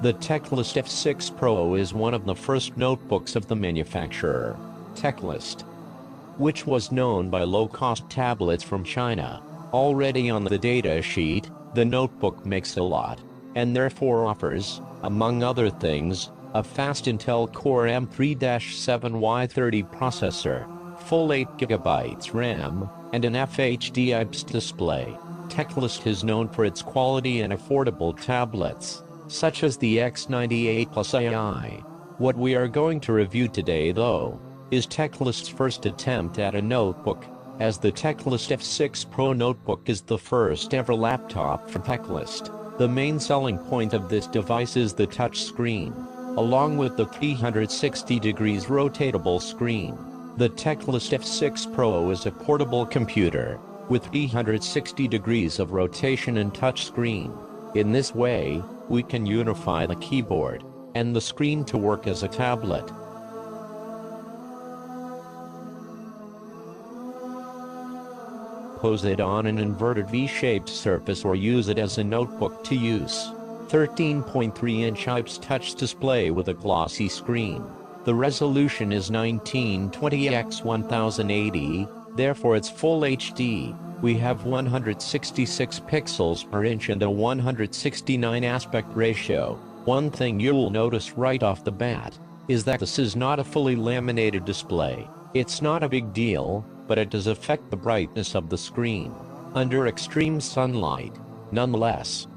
The Teclast F6 Pro is one of the first notebooks of the manufacturer, Teclast, which was known by low-cost tablets from China. Already on the data sheet, the notebook makes a lot, and therefore offers, among other things, a fast Intel Core m3-7Y30 processor, full 8GB RAM, and an FHD IPS display. Teclast is known for its quality and affordable tablets, such as the X98 Plus AI. What we are going to review today, though, is Teclast's first attempt at a notebook, as the Teclast F6 Pro Notebook is the first ever laptop from Teclast. The main selling point of this device is the touch screen, along with the 360 degrees rotatable screen. The Teclast F6 Pro is a portable computer, with 360 degrees of rotation and touch screen. In this way, we can unify the keyboard and the screen to work as a tablet. Pose it on an inverted V-shaped surface or use it as a notebook to use. 13.3-inch IPS touch display with a glossy screen. The resolution is 1920x1080, therefore it's full HD. We have 166 pixels per inch and a 169 aspect ratio. One thing you'll notice right off the bat is that this is not a fully laminated display. It's not a big deal, but it does affect the brightness of the screen under extreme sunlight. Nonetheless,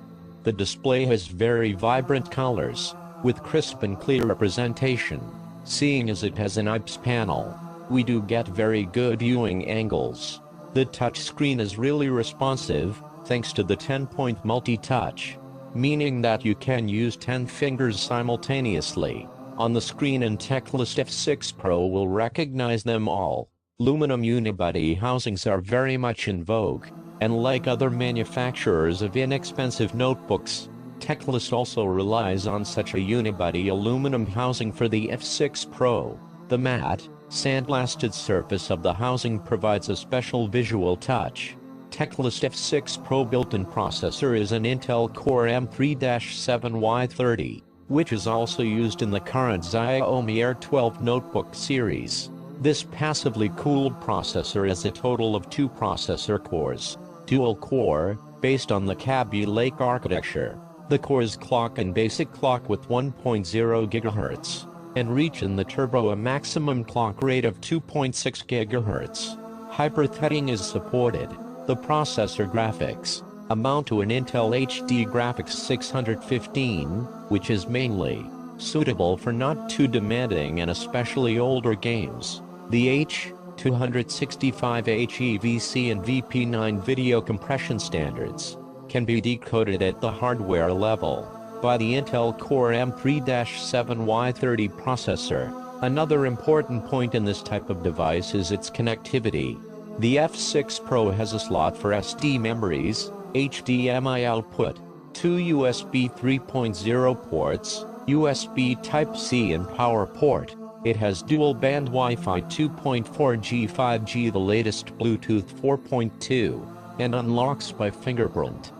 the display has very vibrant colors, with crisp and clear representation. Seeing as it has an IPS panel, we do get very good viewing angles. The touchscreen is really responsive, thanks to the 10-point multi-touch, meaning that you can use 10 fingers simultaneously on the screen, and Teclast F6 Pro will recognize them all. Aluminum unibody housings are very much in vogue, and like other manufacturers of inexpensive notebooks, Teclast also relies on such a unibody aluminum housing for the F6 Pro. The matte, sandblasted surface of the housing provides a special visual touch. Teclast F6 Pro built-in processor is an Intel Core m3-7Y30, which is also used in the current Xiaomi Air 12 notebook series. This passively cooled processor has a total of 2 processor cores, dual-core, based on the Kaby Lake architecture. The cores clock and basic clock with 1.0 GHz, and reach in the turbo a maximum clock rate of 2.6 GHz. Hyper-threading is supported. The processor graphics amount to an Intel HD Graphics 615, which is mainly suitable for not too demanding and especially older games. The H.265 HEVC and VP9 video compression standards can be decoded at the hardware level by the Intel Core m3-7Y30 processor. Another important point in this type of device is its connectivity. The F6 Pro has a slot for SD memories, HDMI output, 2 USB 3.0 ports, USB Type-C and power port. It has dual-band Wi-Fi 2.4G 5G, the latest Bluetooth 4.2, and unlocks by fingerprint.